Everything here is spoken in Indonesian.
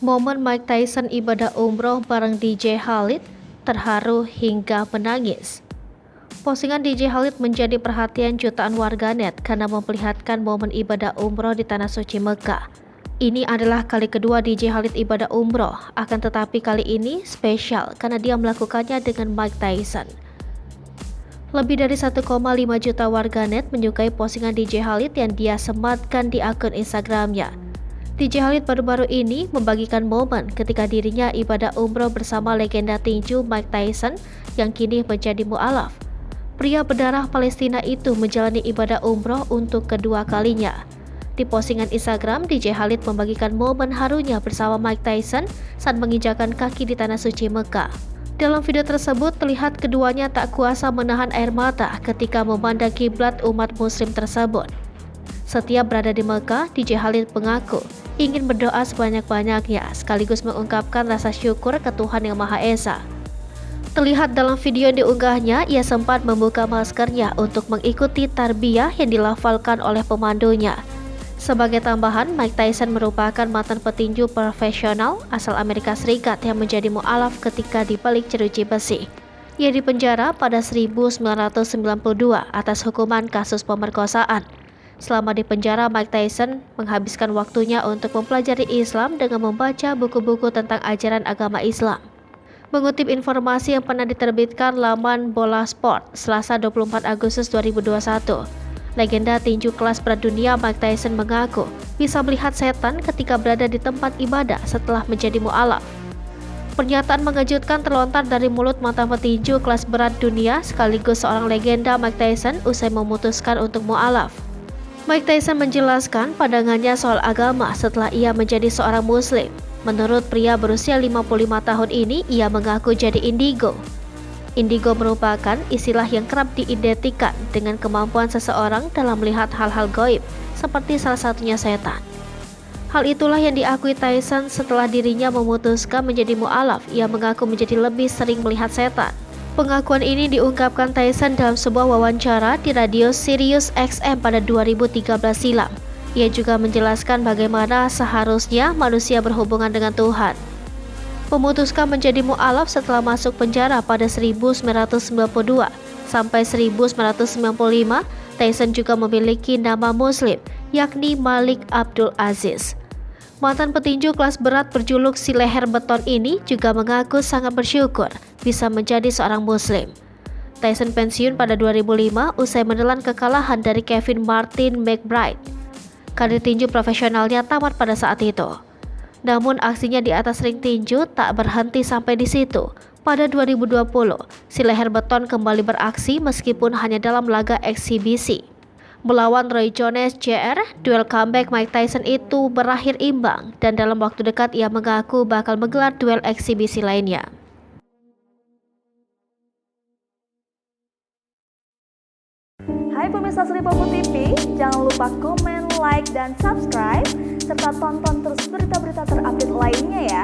Momen Mike Tyson ibadah umroh bareng DJ Khalid terharu hingga menangis. Postingan DJ Khalid menjadi perhatian jutaan warganet karena memperlihatkan momen ibadah umroh di Tanah Suci Mekah. Ini adalah kali kedua DJ Khalid ibadah umroh, akan tetapi kali ini spesial karena dia melakukannya dengan Mike Tyson. Lebih dari 1,5 juta warganet menyukai postingan DJ Khalid yang dia sematkan di akun Instagramnya. DJ Khalid baru-baru ini membagikan momen ketika dirinya ibadah umroh bersama legenda tinju Mike Tyson yang kini menjadi mu'alaf. Pria berdarah Palestina itu menjalani ibadah umroh untuk kedua kalinya. Di postingan Instagram, DJ Khalid membagikan momen harunya bersama Mike Tyson saat menginjakan kaki di Tanah Suci Mekah. Dalam video tersebut terlihat keduanya tak kuasa menahan air mata ketika memandang kiblat umat muslim tersebut. Setiap berada di Mekah, DJ Khalid mengaku ingin berdoa sebanyak-banyaknya sekaligus mengungkapkan rasa syukur ke Tuhan Yang Maha Esa. Terlihat dalam video yang diunggahnya, ia sempat membuka maskernya untuk mengikuti tarbiyah yang dilafalkan oleh pemandunya. Sebagai tambahan, Mike Tyson merupakan mantan petinju profesional asal Amerika Serikat yang menjadi mu'alaf ketika di balik jeruji besi. Ia dipenjara pada 1992 atas hukuman kasus pemerkosaan. Selama di penjara, Mike Tyson menghabiskan waktunya untuk mempelajari Islam dengan membaca buku-buku tentang ajaran agama Islam. Mengutip informasi yang pernah diterbitkan laman Bola Sport, Selasa 24 Agustus 2021, legenda tinju kelas berat dunia Mike Tyson mengaku bisa melihat setan ketika berada di tempat ibadah setelah menjadi mu'alaf. Pernyataan mengejutkan terlontar dari mulut mantan petinju kelas berat dunia sekaligus seorang legenda Mike Tyson usai memutuskan untuk mu'alaf. Mike Tyson menjelaskan pandangannya soal agama setelah ia menjadi seorang muslim. Menurut pria berusia 55 tahun ini, ia mengaku jadi indigo. Indigo merupakan istilah yang kerap diidentikan dengan kemampuan seseorang dalam melihat hal-hal gaib, seperti salah satunya setan. Hal itulah yang diakui Tyson setelah dirinya memutuskan menjadi mu'alaf. Ia mengaku menjadi lebih sering melihat setan. Pengakuan ini diungkapkan Tyson dalam sebuah wawancara di radio Sirius XM pada 2013 silam. Ia juga menjelaskan bagaimana seharusnya manusia berhubungan dengan Tuhan. Memutuskan menjadi mu'alaf setelah masuk penjara pada 1992 sampai 1995, Tyson juga memiliki nama muslim, yakni Malik Abdul Aziz. Mantan petinju kelas berat berjuluk si leher beton ini juga mengaku sangat bersyukur bisa menjadi seorang muslim. Tyson pensiun pada 2005 usai menelan kekalahan dari Kevin Martin McBride. Karir tinju profesionalnya tamat pada saat itu. Namun aksinya di atas ring tinju tak berhenti sampai di situ. Pada 2020, si leher beton kembali beraksi meskipun hanya dalam laga eksibisi. Melawan Roy Jones Jr., duel comeback Mike Tyson itu berakhir imbang dan dalam waktu dekat ia mengaku bakal menggelar duel eksibisi lainnya. Hai pemirsa Sri Popo TV, jangan lupa komen, like, dan subscribe serta tonton terus berita-berita terupdate lainnya ya.